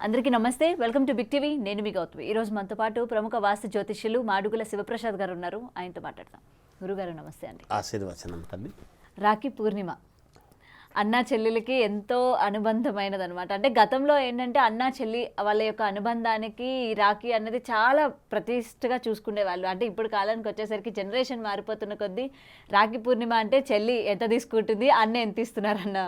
అందరికీ నమస్తే. Welcome to Big TV. నేను మీ గౌతమి. ఈరోజు మనతో పాటు ప్రముఖ వాస్తు జ్యోతిష్యులు మాడుగుల శివప్రసాద్ గారు ఉన్నారు. ఆయనతో మాట్లాడతాం. గురుగారు నమస్తే అండి. ఆశీర్వచనం తల్లి. రాఖీ పూర్ణిమ అన్నా చెల్లెలకి ఎంతో అనుబంధమైనది అనమాట. అంటే గతంలో ఏంటంటే అన్నా చెల్లి వాళ్ళ యొక్క అనుబంధానికి రాఖీ అనేది చాలా ప్రతిష్టగా చూసుకునేవాళ్ళు. అంటే ఇప్పుడు కాలానికి వచ్చేసరికి జనరేషన్ మారిపోతున్న కొద్దీ రాఖీ పూర్ణిమ అంటే చెల్లి ఎంత తీసుకుంటుంది, అన్న ఎంత ఇస్తున్నారు అన్న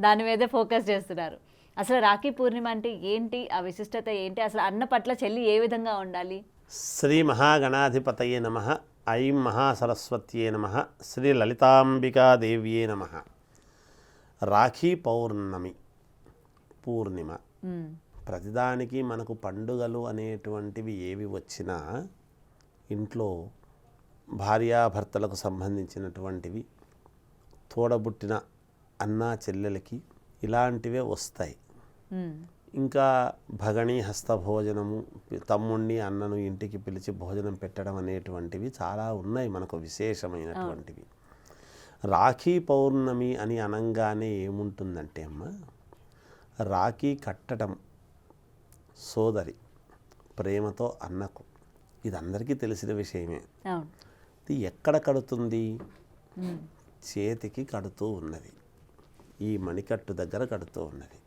దాని మీదే ఫోకస్ చేస్తున్నారు. అసలు రాఖీ పూర్ణిమ అంటే ఏంటి, ఆ విశిష్టత ఏంటి, అసలు అన్న పట్ల చెల్లి ఏ విధంగా ఉండాలి? శ్రీ మహాగణాధిపతయే నమః. ఐం మహాసరస్వత్యే నమః. శ్రీ లలితాంబికాదేవ్యే నమః. రాఖీ పౌర్ణమి పూర్ణిమ ప్రతిదానికి మనకు పండుగలు అనేటువంటివి ఏవి వచ్చినా ఇంట్లో భార్యాభర్తలకు సంబంధించినటువంటివి, తోడబుట్టిన అన్నా చెల్లెలకి ఇలాంటివే వస్తాయి. ఇంకా భగణి హస్త భోజనము, తమ్ముణ్ణి అన్నను ఇంటికి పిలిచి భోజనం పెట్టడం అనేటువంటివి చాలా ఉన్నాయి మనకు విశేషమైనటువంటివి. రాఖీ పౌర్ణమి అని అనంగానే ఏముంటుందంటే అమ్మ, రాఖీ కట్టడం సోదరి ప్రేమతో అన్నకు, ఇది అందరికీ తెలిసిన విషయమే. ఇది ఎక్కడ కడుతుంది? చేతికి కడుతూ ఉన్నది, ఈ మణికట్టు దగ్గర కడుతూ ఉన్నది.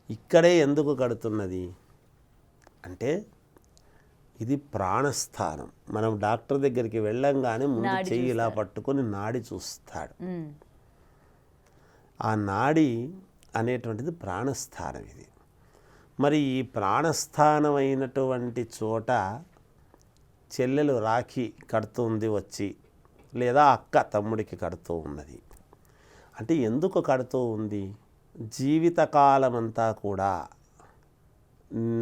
ఇక్కడే ఎందుకు కడుతున్నది అంటే ఇది ప్రాణస్థానం. మనం డాక్టర్ దగ్గరికి వెళ్ళంగానే ముందు చెయ్యి ఇలా పట్టుకొని నాడి చూస్తాడు. ఆ నాడి అనేటువంటిది ప్రాణస్థానం. ఇది మరి ఈ ప్రాణస్థానం అయినటువంటి చోట చెల్లెలు రాఖీ కడుతుంది వచ్చి, లేదా అక్క తమ్ముడికి కడుతూ ఉన్నది. అంటే ఎందుకు కడుతూ ఉంది? జీవితకాలమంతా కూడా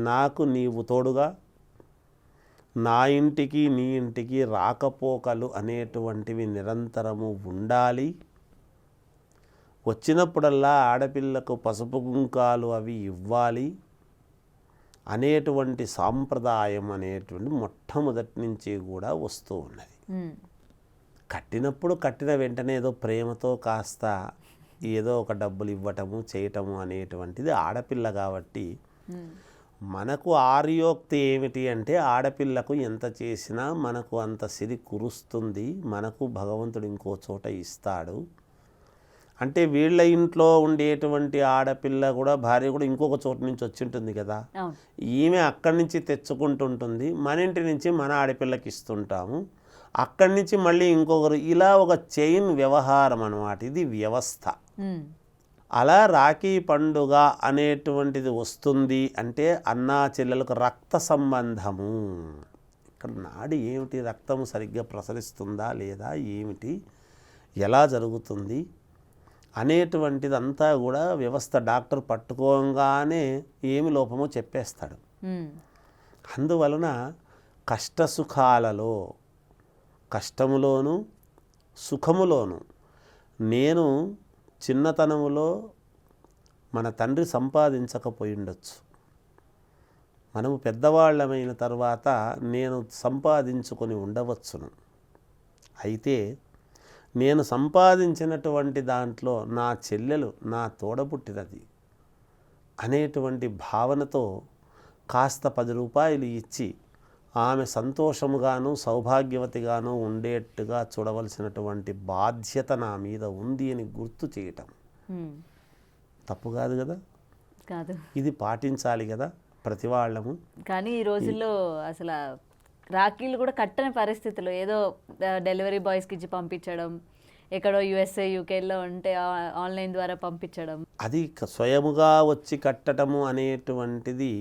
నాకు నీవు తోడుగా, నా ఇంటికి నీ ఇంటికి రాకపోకలు అనేటువంటివి నిరంతరము ఉండాలి. వచ్చినప్పుడల్లా ఆడపిల్లకు పసుపు కుంకాలు అవి ఇవ్వాలి అనేటువంటి సాంప్రదాయం అనేటువంటి మొట్టమొదటి నుంచి కూడా వస్తూ ఉన్నది. కట్టినప్పుడు కట్టిన వెంటనే ఏదో ప్రేమతో కాస్త ఏదో ఒక డబ్బులు ఇవ్వటము చేయటము అనేటువంటిది ఆడపిల్ల కాబట్టి మనకు ఆర్యోక్తి ఏమిటి అంటే ఆడపిల్లకు ఎంత చేసినా మనకు అంత సిరి కురుస్తుంది, మనకు భగవంతుడు ఇంకో చోట ఇస్తాడు. అంటే వీళ్ళ ఇంట్లో ఉండేటువంటి ఆడపిల్ల కూడా, భార్య కూడా ఇంకొక చోట నుంచి వచ్చి ఉంటుంది కదా, ఈమె అక్కడి నుంచి తెచ్చుకుంటుంటుంది, మన ఇంటి నుంచి మన ఆడపిల్లకి ఇస్తుంటాము, అక్కడి నుంచి మళ్ళీ ఇంకొకరు, ఇలా ఒక చైన్ వ్యవహారం అన్నమాట. ఇది వ్యవస్థ. అలా రాఖీ పండుగ అనేటువంటిది వస్తుంది అంటే అన్నా చెల్లెలకు రక్త సంబంధము. ఇక్కడ నాడి ఏమిటి, రక్తము సరిగ్గా ప్రసరిస్తుందా లేదా, ఏమిటి, ఎలా జరుగుతుంది అనేటువంటిది అంతా కూడా వ్యవస్థ. డాక్టర్ పట్టుకోగానే ఏమి లోపమో చెప్పేస్తాడు. అందువలన కష్టసుఖాలలో, కష్టములోను సుఖములోను, నేను చిన్నతనములో మన తండ్రి సంపాదించకపోయి ఉండొచ్చు, మనము పెద్దవాళ్ళమైన తర్వాత నేను సంపాదించుకొని ఉండవచ్చును. అయితే నేను సంపాదించినటువంటి దాంట్లో నా చెల్లెలు నా తోడబుట్టినది అనేటువంటి భావనతో కాస్త 10 రూపాయలు ఇచ్చి ఆమె సంతోషముగాను సౌభాగ్యవతిగాను ఉండేట్టుగా చూడవలసినటువంటి బాధ్యత నా మీద ఉంది అని గుర్తు చేయటం తప్పు కాదు కదా. కాదు, ఇది పాటించాలి కదా ప్రతి వాళ్ళము. కానీ ఈ రోజుల్లో అసలు రాఖీలు కూడా కట్టని పరిస్థితులు, ఏదో డెలివరీ బాయ్స్కి ఇచ్చి పంపించడం, ఎక్కడో USA UKలో ఉంటే ఆన్లైన్ ద్వారా పంపించడం, అది స్వయముగా వచ్చి కట్టడము అనేటువంటిది.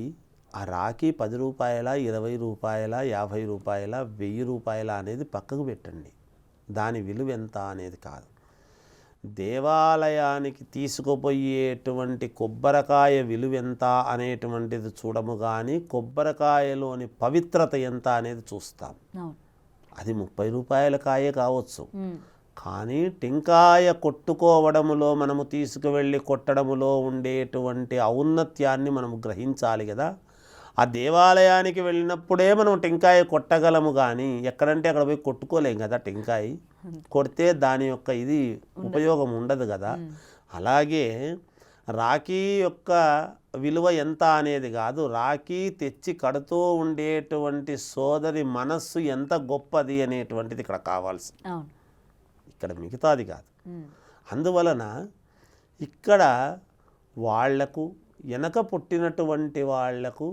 ఆ రాఖీ 10 రూపాయల 20 రూపాయల 50 రూపాయల 1000 రూపాయల అనేది పక్కకు పెట్టండి, దాని విలువ ఎంత అనేది కాదు. దేవాలయానికి తీసుకుపోయేటువంటి కొబ్బరికాయ విలువ ఎంత అనేటువంటిది చూడము, కానీ కొబ్బరికాయలోని పవిత్రత ఎంత అనేది చూస్తాం. అది 30 రూపాయల కాయే కావచ్చు, కానీ టెంకాయ కొట్టుకోవడములో, మనము తీసుకువెళ్ళి కొట్టడములో ఉండేటువంటి ఔన్నత్యాన్ని మనము గ్రహించాలి కదా. ఆ దేవాలయానికి వెళ్ళినప్పుడే మనం టెంకాయ కొట్టగలము, కానీ ఎక్కడంటే అక్కడ పోయి కొట్టుకోలేం కదా. టెంకాయ కొడితే దాని యొక్క ఇది ఉపయోగం ఉండదు కదా. అలాగే రాఖీ యొక్క విలువ ఎంత అనేది కాదు, రాఖీ తెచ్చి కడుతూ ఉండేటువంటి సోదరి మనస్సు ఎంత గొప్పది అనేటువంటిది ఇక్కడ కావాల్సి, అవును. ఇక్కడ మిగతాది కాదు. అందువలన ఇక్కడ వాళ్లకు వెనక పుట్టినటువంటి వాళ్లకు,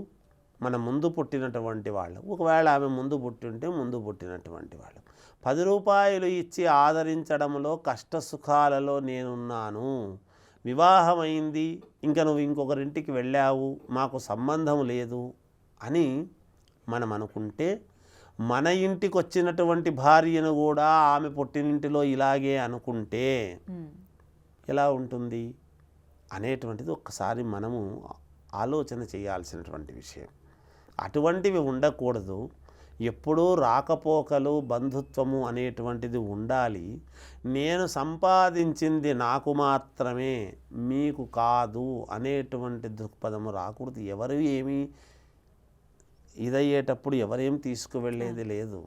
మన ముందు పుట్టినటువంటి వాళ్ళకు, ఒకవేళ ఆమె ముందు పుట్టింటే ముందు పుట్టినటువంటి వాళ్ళకు 10 రూపాయలు ఇచ్చి ఆదరించడంలో, కష్టసుఖాలలో నేనున్నాను, వివాహమైంది ఇంకా నువ్వు ఇంకొకరింటికి వెళ్ళావు, మాకు సంబంధం లేదు అని మనం అనుకుంటే, మన ఇంటికి వచ్చినటువంటి భార్యను కూడా ఆమె పుట్టినింటిలో ఇలాగే అనుకుంటే ఎలా ఉంటుంది అనేటువంటిది ఒక్కసారి మనము ఆలోచన చేయాల్సినటువంటి విషయం. అటువంటివి ఉండకూడదు. ఎప్పుడూ రాకపోకలు, బంధుత్వము అనేటువంటిది ఉండాలి. నేను సంపాదించింది నాకు మాత్రమే, మీకు కాదు అనేటువంటి దృక్పథము రాకూడదు. ఎవరు ఏమీ ఇదయ్యేటప్పుడు ఎవరేం తీసుకువెళ్ళేది లేదు.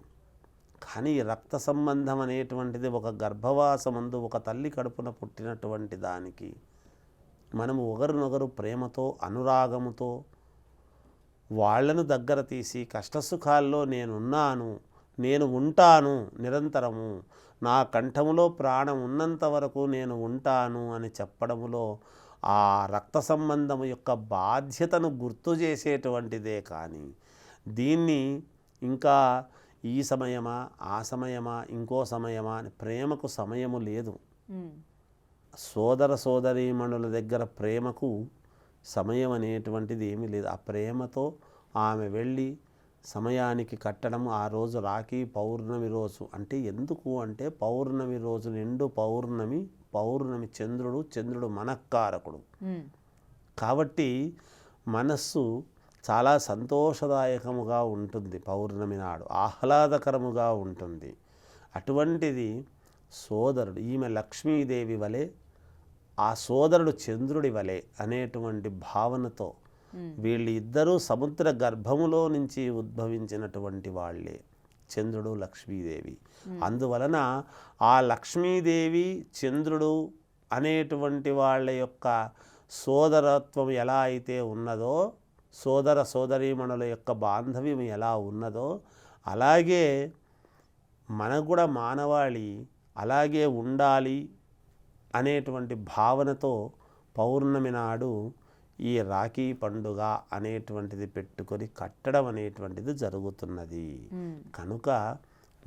కానీ రక్త సంబంధం అనేటువంటిది ఒక గర్భవాసమందు ఒక తల్లి కడుపున పుట్టినటువంటి దానికి మనము ఒకరినొకరు ప్రేమతో, అనురాగముతో వాళ్లను దగ్గర తీసి, కష్టసుఖాల్లో నేనున్నాను, నేను ఉంటాను నిరంతరము, నా కంఠములో ప్రాణం ఉన్నంత వరకు నేను ఉంటాను అని చెప్పడములో ఆ రక్త సంబంధము యొక్క బాధ్యతను గుర్తు చేసేటువంటిదే. కానీ దీన్ని ఇంకా ఈ సమయమా, ఆ సమయమా, ఇంకో సమయమా అని, ప్రేమకు సమయము లేదు. సోదర సోదరీమణుల దగ్గర ప్రేమకు సమయం అనేటువంటిది ఏమీ లేదు. ఆ ప్రేమతో ఆమె వెళ్ళి సమయానికి కట్టడం, ఆ రోజు రాఖీ పౌర్ణమి రోజు అంటే ఎందుకు అంటే, పౌర్ణమి రోజు నిండు పౌర్ణమి, పౌర్ణమి చంద్రుడు, చంద్రుడు మనఃకారకుడు కాబట్టి మనస్సు చాలా సంతోషదాయకముగా ఉంటుంది. పౌర్ణమి నాడు ఆహ్లాదకరముగా ఉంటుంది. అటువంటిది సోదరుడు, ఈమె లక్ష్మీదేవి వలె, ఆ సోదరుడు చంద్రుడి వలె అనేటువంటి భావనతో వీళ్ళిద్దరూ సముద్ర గర్భములో నుంచి ఉద్భవించినటువంటి వాళ్ళే చంద్రుడు, లక్ష్మీదేవి. అందువలన ఆ లక్ష్మీదేవి, చంద్రుడు అనేటువంటి వాళ్ళ యొక్క సోదరత్వం ఎలా అయితే ఉన్నదో, సోదర సోదరీమణుల యొక్క బాంధవ్యం ఎలా ఉన్నదో, అలాగే మనకు కూడా మానవాళి అలాగే ఉండాలి అనేటువంటి భావనతో పౌర్ణమి నాడు ఈ రాఖీ పండుగ అనేటువంటిది పెట్టుకొని కట్టడం అనేటువంటిది జరుగుతున్నది. కనుక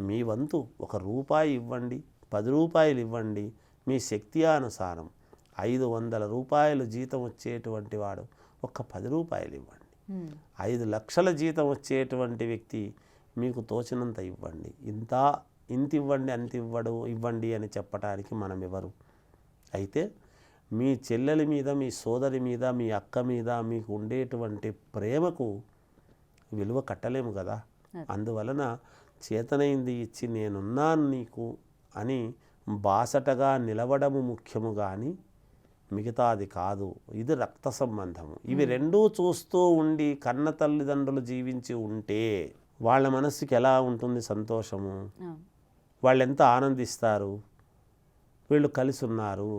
మీ వంతు ₹1 ఇవ్వండి, ₹10 ఇవ్వండి, మీ శక్తి అనుసారం. 500 రూపాయలు జీతం వచ్చేటువంటి వాడు ఒక్క ₹10 ఇవ్వండి. 5 లక్షల జీతం వచ్చేటువంటి వ్యక్తి మీకు తోచినంత ఇవ్వండి. ఇంత ఇవ్వండి, అంత ఇవ్వండి అని చెప్పడానికి మనం ఎవరు? అయితే మీ చెల్లెలి మీద, మీ సోదరి మీద, మీ అక్క మీద మీకు ఉండేటువంటి ప్రేమకు విలువ కట్టలేము కదా. అందువలన చేతనైంది ఇచ్చి నేనున్నాను నీకు అని బాసటగా నిలవడము ముఖ్యము కానీ మిగతాది కాదు. ఇది రక్త సంబంధము. ఇవి రెండూ చూస్తూ ఉండి కన్న తల్లిదండ్రులు జీవించి ఉంటే వాళ్ళ మనస్సుకి ఎలా ఉంటుంది సంతోషము, వాళ్ళు ఎంత ఆనందిస్తారు. వీళ్ళు కలిసి ఉన్నారు,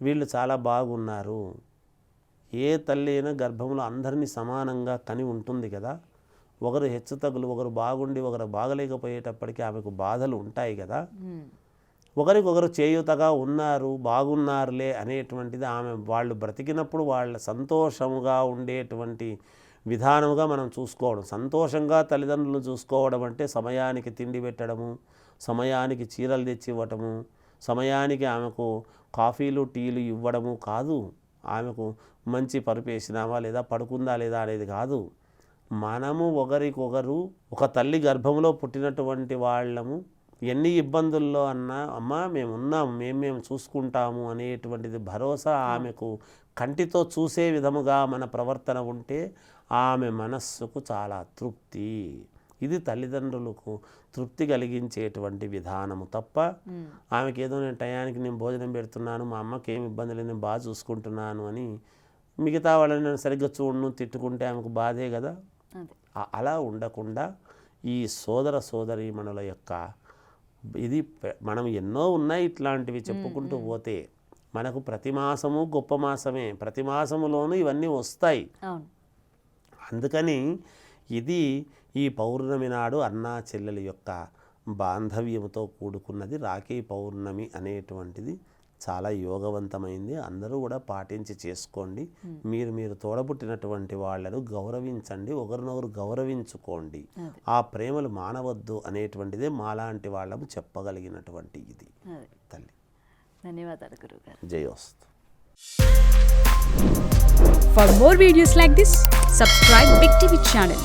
వీళ్ళు చాలా బాగున్నారు. ఏ తల్లి అయినా గర్భంలో అందరినీ సమానంగా కని ఉంటుంది కదా. ఒకరు హెచ్చుతగులు, ఒకరు బాగుండి ఒకరు బాగలేకపోయేటప్పటికీ ఆమెకు బాధలు ఉంటాయి కదా. ఒకరికొకరు చేయూతగా ఉన్నారు, బాగున్నారులే అనేటువంటిది ఆమె వాళ్ళు బ్రతికినప్పుడు వాళ్ళ సంతోషముగా ఉండేటువంటి విధానముగా మనం చూసుకోవడం. సంతోషంగా తల్లిదండ్రులను చూసుకోవడం అంటే సమయానికి తిండి పెట్టడము, సమయానికి చీరలు తెచ్చి ఇవ్వటము, సమయానికి ఆమెకు కాఫీలు టీలు ఇవ్వడము కాదు. ఆమెకు మంచి పరుపేసినామా లేదా, పడుకుందా లేదా అనేది కాదు. మనము ఒకరికొకరు, ఒక తల్లి గర్భంలో పుట్టినటువంటి వాళ్ళము ఎన్ని ఇబ్బందుల్లో అన్నా అమ్మ మేము ఉన్నాం, మేము చూసుకుంటాము అనేటువంటిది భరోసా ఆమెకు కంటితో చూసే విధముగా మన ప్రవర్తన ఉంటే ఆమె మనస్సుకు చాలా తృప్తి. ఇది తల్లిదండ్రులకు తృప్తి కలిగించేటువంటి విధానము తప్ప ఆమెకి ఏదో నేను టయానికి నేను భోజనం పెడుతున్నాను, మా అమ్మకి ఏమి ఇబ్బంది లేదు, నేను బాగా చూసుకుంటున్నాను అని మిగతా వాళ్ళని నేను సరిగ్గా చూడను తిట్టుకుంటే ఆమెకు బాధే కదా. అలా ఉండకుండా ఈ సోదర సోదరీమణుల యొక్క ఇది మనం ఎన్నో ఉన్నాయి ఇట్లాంటివి చెప్పుకుంటూ పోతే. మనకు ప్రతి మాసము గొప్ప మాసమే, ప్రతి మాసములోనూ ఇవన్నీ వస్తాయి. అవును. అందుకని ఇది ఈ పౌర్ణమి నాడు అన్నా చెల్లెల యొక్క బాంధవ్యంతో కూడుకున్నది. రాఖీ పౌర్ణమి అనేటువంటిది చాలా యోగవంతమైంది. అందరూ కూడా పాటించి చేసుకోండి. మీరు తోడబుట్టినటువంటి వాళ్ళను గౌరవించండి, ఒకరినొకరు గౌరవించుకోండి. ఆ ప్రేమలు మానవద్దు అనేటువంటిదే మాలాంటి వాళ్ళము చెప్పగలిగినటువంటి ఇది. తల్లి, ధన్యవాదాలు గురువుగారు. జయోస్తు. For more videos like this, subscribe Big TV channel.